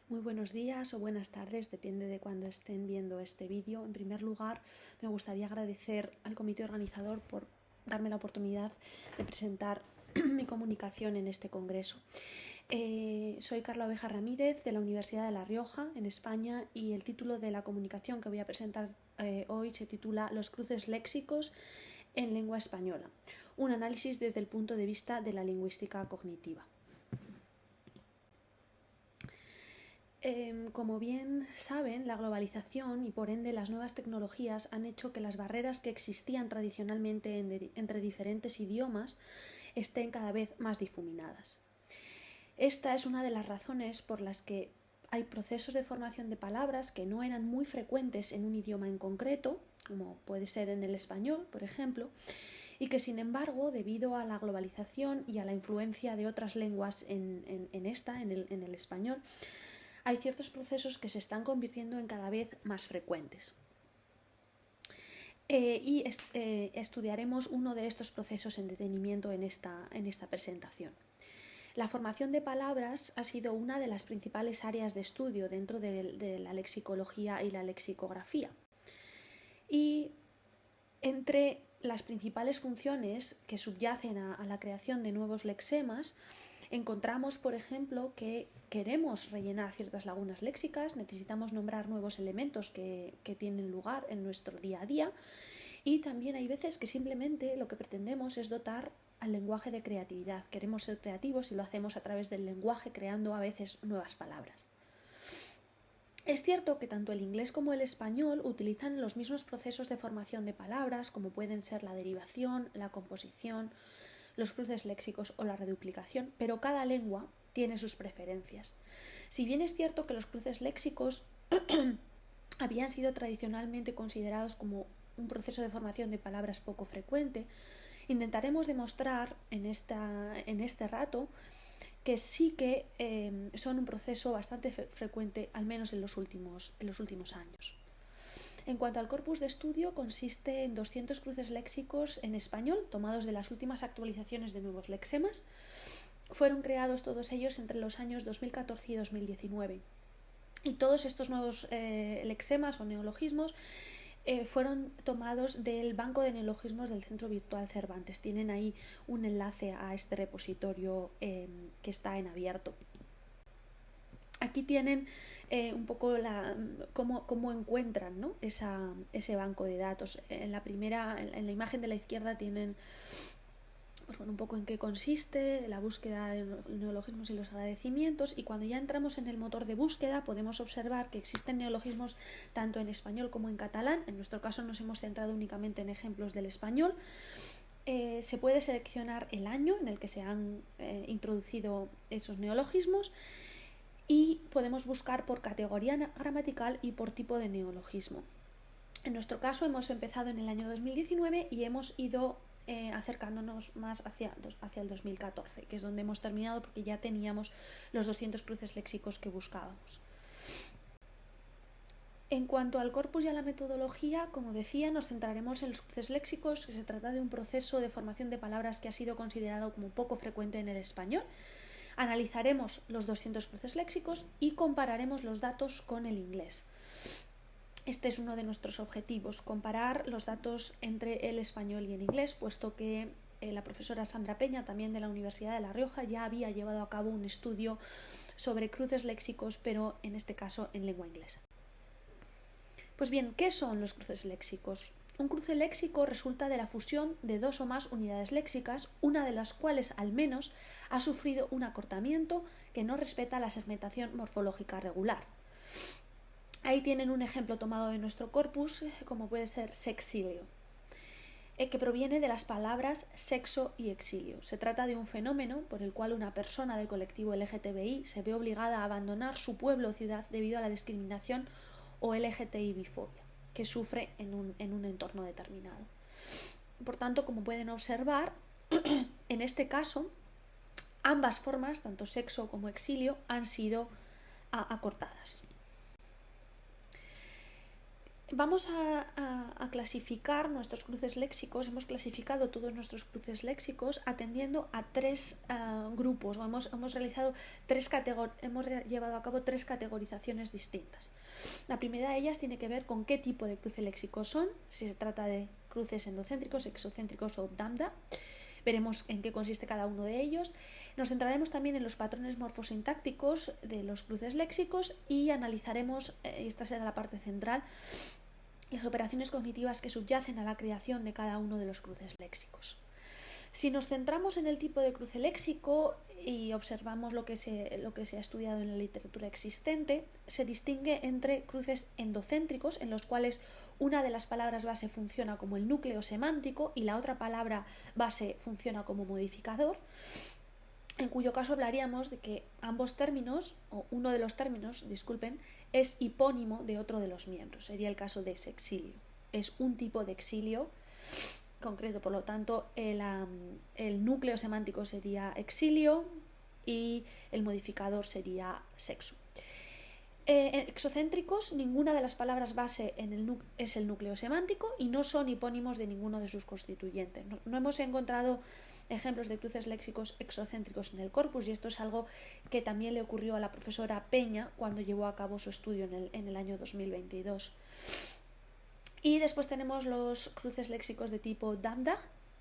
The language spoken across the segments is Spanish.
Muy buenos días o buenas tardes, depende de cuando estén viendo este vídeo. En primer lugar, me gustaría agradecer al comité organizador por darme la oportunidad de presentar mi comunicación en este congreso. Soy Carla Oveja Ramírez de la Universidad de La Rioja, en España, y el título de la comunicación que voy a presentar hoy se titula Los cruces léxicos en lengua española, un análisis desde el punto de vista de la lingüística cognitiva. Como bien saben, la globalización y por ende las nuevas tecnologías han hecho que las barreras que existían tradicionalmente entre diferentes idiomas estén cada vez más difuminadas. Esta es una de las razones por las que hay procesos de formación de palabras que no eran muy frecuentes en un idioma en concreto, como puede ser en el español, por ejemplo, y que sin embargo, debido a la globalización y a la influencia de otras lenguas en el español, hay ciertos procesos que se están convirtiendo en cada vez más frecuentes. Estudiaremos uno de estos procesos en detenimiento en esta presentación. La formación de palabras ha sido una de las principales áreas de estudio dentro de la lexicología y la lexicografía. Y entre las principales funciones que subyacen a la creación de nuevos lexemas, encontramos, por ejemplo, que queremos rellenar ciertas lagunas léxicas, necesitamos nombrar nuevos elementos que tienen lugar en nuestro día a día, y también hay veces que simplemente lo que pretendemos es dotar al lenguaje de creatividad. Queremos ser creativos y lo hacemos a través del lenguaje, creando a veces nuevas palabras. Es cierto que tanto el inglés como el español utilizan los mismos procesos de formación de palabras, como pueden ser la derivación, la composición, los cruces léxicos o la reduplicación, pero cada lengua tiene sus preferencias. Si bien es cierto que los cruces léxicos habían sido tradicionalmente considerados como un proceso de formación de palabras poco frecuente, intentaremos demostrar en este rato que sí que son un proceso bastante frecuente, al menos en los últimos años. En cuanto al corpus de estudio, consiste en 200 cruces léxicos en español, tomados de las últimas actualizaciones de nuevos lexemas. Fueron creados todos ellos entre los años 2014 y 2019. Y todos estos nuevos lexemas o neologismos fueron tomados del Banco de Neologismos del Centro Virtual Cervantes. Tienen ahí un enlace a este repositorio que está en abierto. Aquí tienen un poco cómo encuentran, ¿no? ese banco de datos. En la imagen de la izquierda tienen un poco en qué consiste la búsqueda de neologismos y los agradecimientos, y cuando ya entramos en el motor de búsqueda podemos observar que existen neologismos tanto en español como en catalán. En nuestro caso nos hemos centrado únicamente en ejemplos del español. Se puede seleccionar el año en el que se han introducido esos neologismos, y podemos buscar por categoría gramatical y por tipo de neologismo. En nuestro caso hemos empezado en el año 2019 y hemos ido acercándonos más hacia el 2014, que es donde hemos terminado porque ya teníamos los 200 cruces léxicos que buscábamos. En cuanto al corpus y a la metodología, como decía, nos centraremos en los cruces léxicos, que se trata de un proceso de formación de palabras que ha sido considerado como poco frecuente en el español. Analizaremos los 200 cruces léxicos y compararemos los datos con el inglés. Este es uno de nuestros objetivos, comparar los datos entre el español y el inglés, puesto que la profesora Sandra Peña, también de la Universidad de La Rioja, ya había llevado a cabo un estudio sobre cruces léxicos, pero en este caso en lengua inglesa. Pues bien, ¿qué son los cruces léxicos? Un cruce léxico resulta de la fusión de dos o más unidades léxicas, una de las cuales al menos ha sufrido un acortamiento que no respeta la segmentación morfológica regular. Ahí tienen un ejemplo tomado de nuestro corpus, como puede ser sexilio, que proviene de las palabras sexo y exilio. Se trata de un fenómeno por el cual una persona del colectivo LGTBI se ve obligada a abandonar su pueblo o ciudad debido a la discriminación o LGTBI-bifobia que sufre en un entorno determinado. Por tanto, como pueden observar, en este caso, ambas formas, tanto sexo como exilio, han sido acortadas. Vamos a clasificar nuestros cruces léxicos. Hemos clasificado todos nuestros cruces léxicos atendiendo a tres grupos. Hemos llevado a cabo tres categorizaciones distintas. La primera de ellas tiene que ver con qué tipo de cruce léxico son, si se trata de cruces endocéntricos, exocéntricos o lambda. Veremos en qué consiste cada uno de ellos. Nos centraremos también en los patrones morfosintácticos de los cruces léxicos y analizaremos, esta será la parte central, las operaciones cognitivas que subyacen a la creación de cada uno de los cruces léxicos. Si nos centramos en el tipo de cruce léxico y observamos lo que se ha estudiado en la literatura existente, se distingue entre cruces endocéntricos, en los cuales una de las palabras base funciona como el núcleo semántico y la otra palabra base funciona como modificador, en cuyo caso hablaríamos de que ambos términos, o uno de los términos, es hipónimo de otro de los miembros. Sería el caso de sexilio. Es un tipo de exilio concreto, por lo tanto, el núcleo semántico sería exilio y el modificador sería sexo. Exocéntricos, ninguna de las palabras base es el núcleo semántico y no son hipónimos de ninguno de sus constituyentes. No hemos encontrado ejemplos de cruces léxicos exocéntricos en el corpus, y esto es algo que también le ocurrió a la profesora Peña cuando llevó a cabo su estudio en el año 2022. Y después tenemos los cruces léxicos de tipo lambda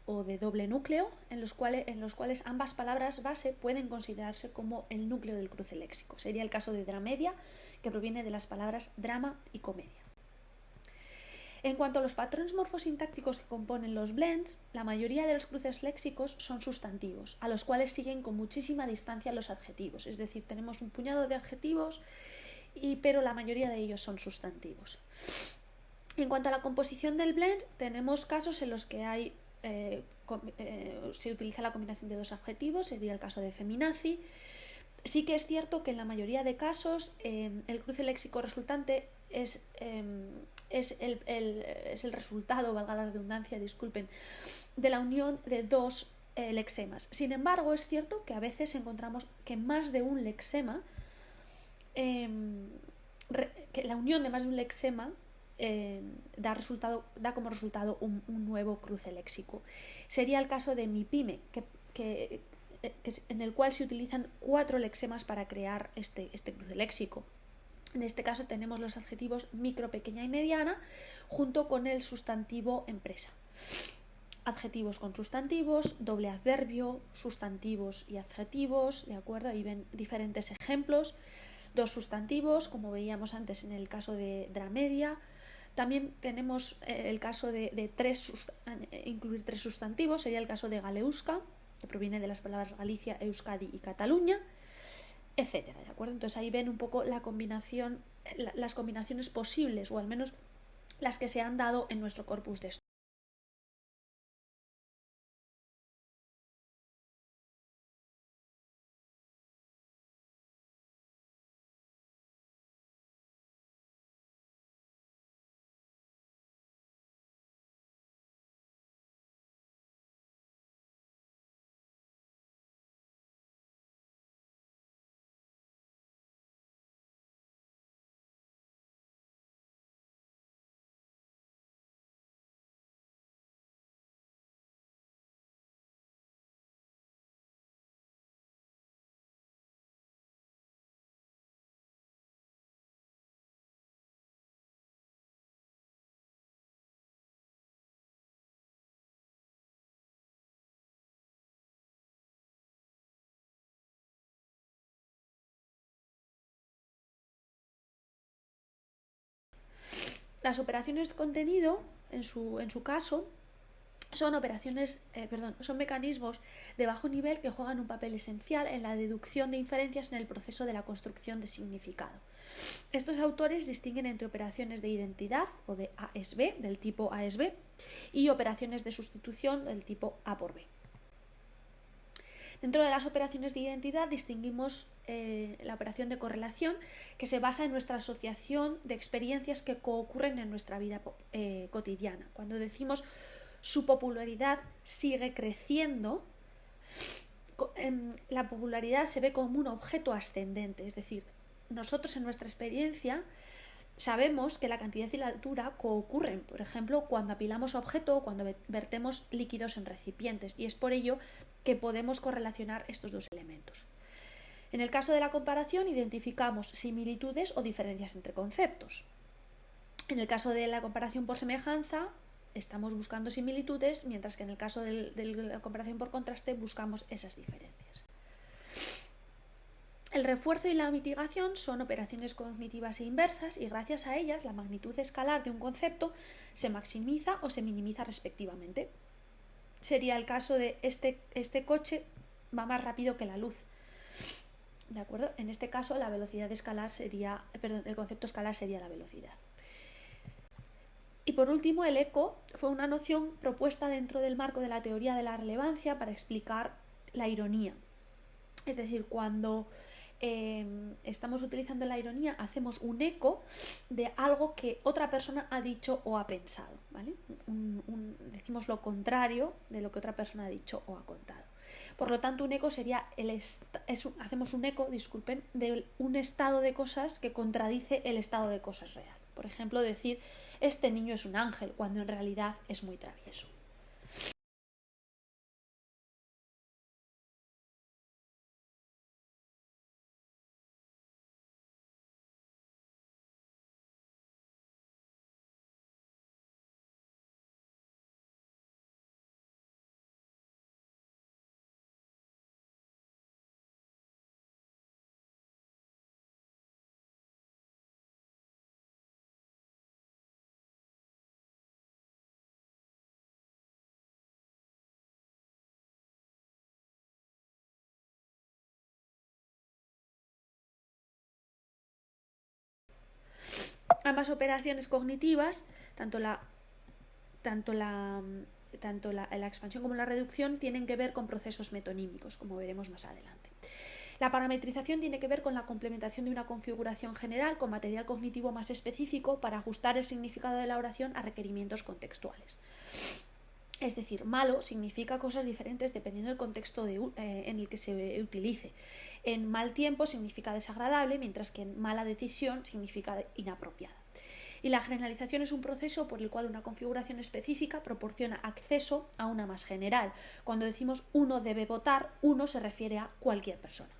o de doble núcleo, en los cuales ambas palabras base pueden considerarse como el núcleo del cruce léxico. Sería el caso de dramedia, que proviene de las palabras drama y comedia. En cuanto a los patrones morfosintácticos que componen los blends, la mayoría de los cruces léxicos son sustantivos, a los cuales siguen con muchísima distancia los adjetivos. Es decir, tenemos un puñado de adjetivos, pero la mayoría de ellos son sustantivos. En cuanto a la composición del blend, tenemos casos en los que se utiliza la combinación de dos adjetivos, sería el caso de feminazi. Sí que es cierto que en la mayoría de casos el cruce léxico resultante es el resultado, valga la redundancia, de la unión de dos lexemas. Sin embargo, es cierto que a veces encontramos que más de un lexema, que la unión de más de un lexema da como resultado un nuevo cruce léxico. Sería el caso de mi pyme, en el cual se utilizan 4 lexemas para crear este cruce léxico. En este caso tenemos los adjetivos micro, pequeña y mediana junto con el sustantivo empresa. Adjetivos con sustantivos, doble adverbio, sustantivos y adjetivos, ¿de acuerdo? Ahí ven diferentes ejemplos. 2 sustantivos, como veíamos antes en el caso de dramedia. También tenemos el caso de incluir 3 sustantivos, sería el caso de Galeusca, que proviene de las palabras Galicia, Euskadi y Cataluña, etcétera, ¿de acuerdo? Entonces ahí ven un poco las combinaciones posibles, o al menos las que se han dado en nuestro corpus de estudio. Las operaciones de contenido, en su caso, son mecanismos de bajo nivel que juegan un papel esencial en la deducción de inferencias en el proceso de la construcción de significado. Estos autores distinguen entre operaciones de identidad o de ASB, del tipo ASB, y operaciones de sustitución del tipo A por B. Dentro de las operaciones de identidad distinguimos la operación de correlación, que se basa en nuestra asociación de experiencias que ocurren en nuestra vida cotidiana. Cuando decimos su popularidad sigue creciendo, la popularidad se ve como un objeto ascendente, es decir, nosotros en nuestra experiencia sabemos que la cantidad y la altura coocurren, por ejemplo, cuando apilamos objeto o cuando vertemos líquidos en recipientes, y es por ello que podemos correlacionar estos dos elementos. En el caso de la comparación, identificamos similitudes o diferencias entre conceptos. En el caso de la comparación por semejanza, estamos buscando similitudes, mientras que en el caso de la comparación por contraste buscamos esas diferencias. El refuerzo y la mitigación son operaciones cognitivas e inversas, y gracias a ellas la magnitud escalar de un concepto se maximiza o se minimiza respectivamente. Sería el caso de este coche va más rápido que la luz. ¿De acuerdo? En este caso la velocidad escalar sería, el concepto escalar sería la velocidad. Y por último, el eco fue una noción propuesta dentro del marco de la teoría de la relevancia para explicar la ironía. Es decir, cuando estamos utilizando la ironía, hacemos un eco de algo que otra persona ha dicho o ha pensado, ¿vale? Decimos lo contrario de lo que otra persona ha dicho o ha contado. Por lo tanto, un eco sería hacemos un eco, de un estado de cosas que contradice el estado de cosas real. Por ejemplo, decir este niño es un ángel, cuando en realidad es muy travieso. Ambas operaciones cognitivas, tanto la expansión como la reducción, tienen que ver con procesos metonímicos, como veremos más adelante. La parametrización tiene que ver con la complementación de una configuración general con material cognitivo más específico para ajustar el significado de la oración a requerimientos contextuales. Es decir, malo significa cosas diferentes dependiendo del contexto en el que se utilice. En mal tiempo significa desagradable, mientras que en mala decisión significa inapropiada. Y la generalización es un proceso por el cual una configuración específica proporciona acceso a una más general. Cuando decimos uno debe votar, uno se refiere a cualquier persona.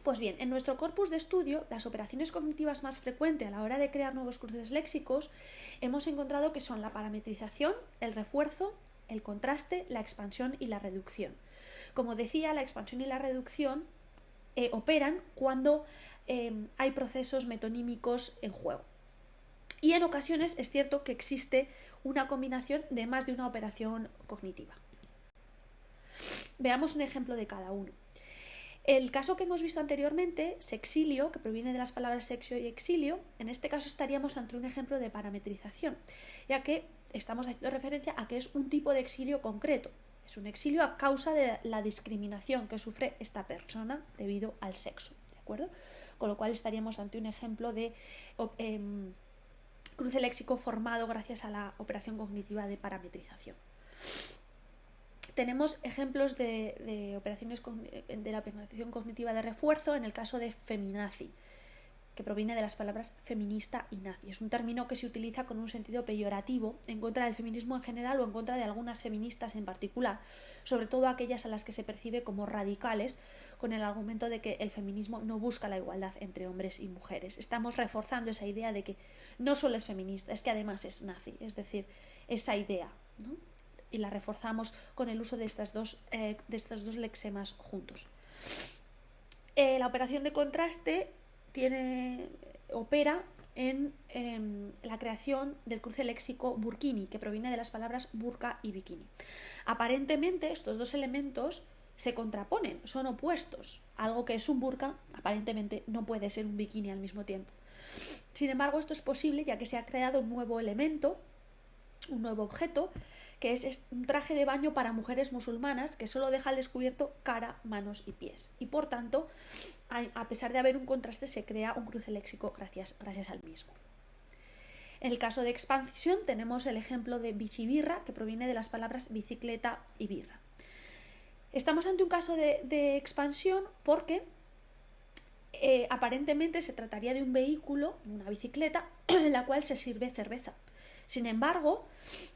Pues bien, en nuestro corpus de estudio, las operaciones cognitivas más frecuentes a la hora de crear nuevos cruces léxicos hemos encontrado que son la parametrización, el refuerzo, el contraste, la expansión y la reducción. Como decía, la expansión y la reducción operan cuando hay procesos metonímicos en juego. Y en ocasiones es cierto que existe una combinación de más de una operación cognitiva. Veamos un ejemplo de cada uno. El caso que hemos visto anteriormente, sexilio, que proviene de las palabras sexio y exilio, en este caso estaríamos ante un ejemplo de parametrización, ya que estamos haciendo referencia a que es un tipo de exilio concreto. Es un exilio a causa de la discriminación que sufre esta persona debido al sexo, ¿de acuerdo? Con lo cual estaríamos ante un ejemplo de cruce léxico formado gracias a la operación cognitiva de parametrización. Tenemos ejemplos de la operación cognitiva de refuerzo en el caso de feminazi, que proviene de las palabras feminista y nazi. Es un término que se utiliza con un sentido peyorativo en contra del feminismo en general o en contra de algunas feministas en particular, sobre todo aquellas a las que se percibe como radicales, con el argumento de que el feminismo no busca la igualdad entre hombres y mujeres. Estamos reforzando esa idea de que no solo es feminista, es que además es nazi, es decir, esa idea, ¿no? Y la reforzamos con el uso de estos dos lexemas juntos. La operación de contraste opera en la creación del cruce léxico burkini, que proviene de las palabras burka y bikini. Aparentemente estos dos elementos se contraponen, son opuestos. Algo que es un burka aparentemente no puede ser un bikini al mismo tiempo. Sin embargo, esto es posible ya que se ha creado un nuevo elemento, un nuevo objeto, que es un traje de baño para mujeres musulmanas que solo deja al descubierto cara, manos y pies. Y por tanto, a pesar de haber un contraste, se crea un cruce léxico gracias al mismo. En el caso de expansión tenemos el ejemplo de bicibirra, que proviene de las palabras bicicleta y birra. Estamos ante un caso de expansión porque aparentemente se trataría de un vehículo, una bicicleta, en la cual se sirve cerveza. Sin embargo,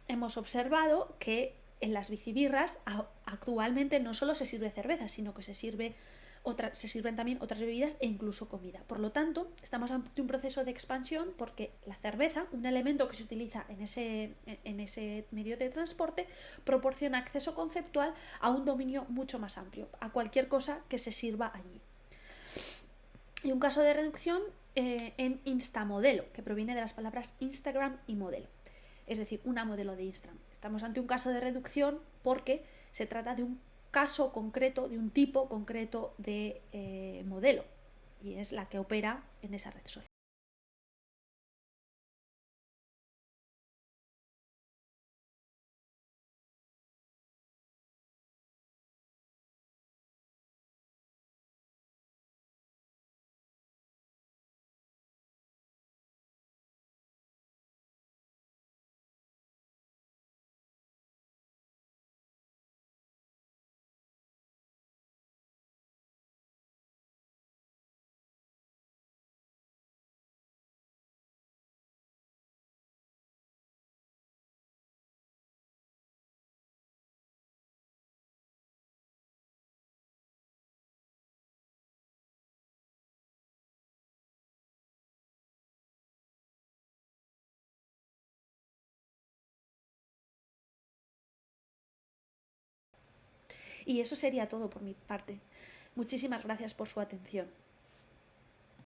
hemos observado que en las bicibirras actualmente no solo se sirve cerveza, sino que se sirven también otras bebidas e incluso comida. Por lo tanto, estamos ante un proceso de expansión porque la cerveza, un elemento que se utiliza en ese medio de transporte, proporciona acceso conceptual a un dominio mucho más amplio, a cualquier cosa que se sirva allí. Y un caso de reducción en instamodelo, que proviene de las palabras Instagram y modelo. Es decir, una modelo de Instagram. Estamos ante un caso de reducción porque se trata de un caso concreto, de un tipo concreto de modelo, y es la que opera en esa red social. Y eso sería todo por mi parte. Muchísimas gracias por su atención.